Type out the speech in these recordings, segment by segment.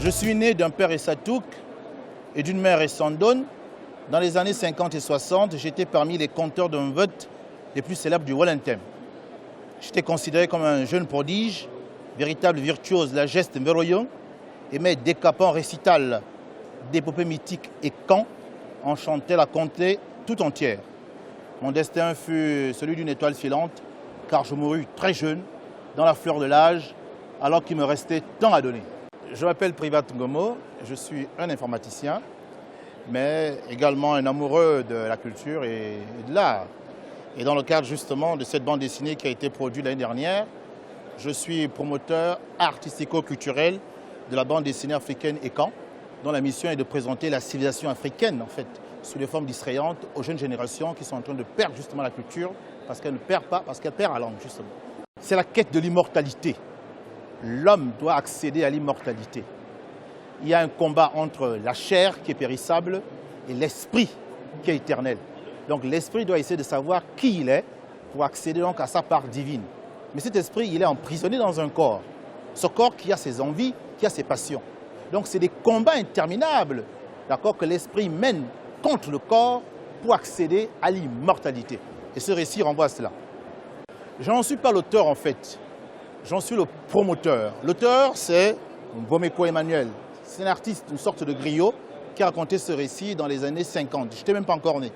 Je suis né d'un père Essatouk et d'une mère Essandone. Dans les années 50 et 60, j'étais parmi les conteurs d'un vote les plus célèbres du Wellington. J'étais considéré comme un jeune prodige, véritable virtuose de la geste Mveroyon, et mes décapants récitals d'épopées mythiques et cants enchantaient la contrée tout entière. Mon destin fut celui d'une étoile filante, car je mourus très jeune, dans la fleur de l'âge, alors qu'il me restait tant à donner. Je m'appelle Privat Ngomo, je suis un informaticien, mais également un amoureux de la culture et de l'art. Et dans le cadre justement de cette bande dessinée qui a été produite l'année dernière, je suis promoteur artistico-culturel de la bande dessinée africaine Ekan, dont la mission est de présenter la civilisation africaine, en fait, sous les formes distrayantes aux jeunes générations qui sont en train de perdre justement la culture, parce qu'elle ne perd pas, parce qu'elle perd la langue, justement. C'est la quête de l'immortalité. L'homme doit accéder à l'immortalité. Il y a un combat entre la chair qui est périssable et l'esprit qui est éternel. Donc l'esprit doit essayer de savoir qui il est pour accéder donc à sa part divine. Mais cet esprit, il est emprisonné dans un corps. Ce corps qui a ses envies, qui a ses passions. Donc c'est des combats interminables, d'accord, que l'esprit mène contre le corps pour accéder à l'immortalité. Et ce récit renvoie à cela. Je n'en suis pas l'auteur en fait, j'en suis le promoteur. L'auteur, c'est Ngomeko Emmanuel. C'est un artiste, une sorte de griot, qui a raconté ce récit dans les années 50. Je n'étais même pas encore né.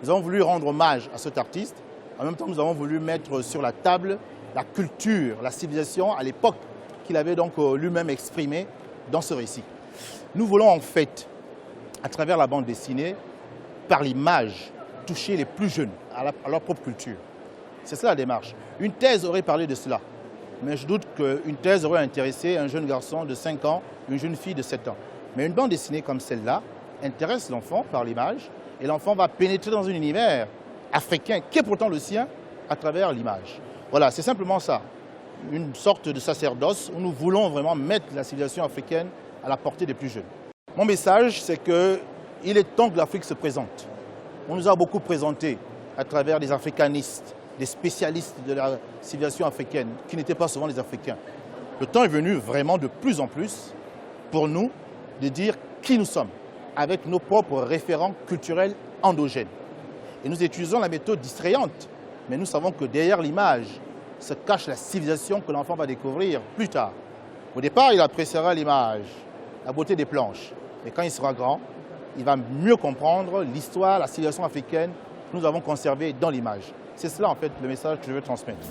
Nous avons voulu rendre hommage à cet artiste. En même temps, nous avons voulu mettre sur la table la culture, la civilisation à l'époque qu'il avait donc lui-même exprimée dans ce récit. Nous voulons en fait, à travers la bande dessinée, par l'image, toucher les plus jeunes à leur propre culture. C'est ça la démarche. Une thèse aurait parlé de cela. Mais je doute qu'une thèse aurait intéressé un jeune garçon de 5 ans, une jeune fille de 7 ans. Mais une bande dessinée comme celle-là intéresse l'enfant par l'image et l'enfant va pénétrer dans un univers africain qui est pourtant le sien à travers l'image. Voilà, c'est simplement ça. Une sorte de sacerdoce où nous voulons vraiment mettre la civilisation africaine à la portée des plus jeunes. Mon message, c'est qu'il est temps que l'Afrique se présente. On nous a beaucoup présenté à travers des africanistes, des spécialistes de la civilisation africaine, qui n'étaient pas souvent les Africains. Le temps est venu vraiment de plus en plus pour nous de dire qui nous sommes, avec nos propres référents culturels endogènes. Et nous utilisons la méthode distrayante, mais nous savons que derrière l'image se cache la civilisation que l'enfant va découvrir plus tard. Au départ, il appréciera l'image, la beauté des planches. Mais quand il sera grand, il va mieux comprendre l'histoire, la civilisation africaine que nous avons conservée dans l'image. C'est cela en fait le message que je veux transmettre.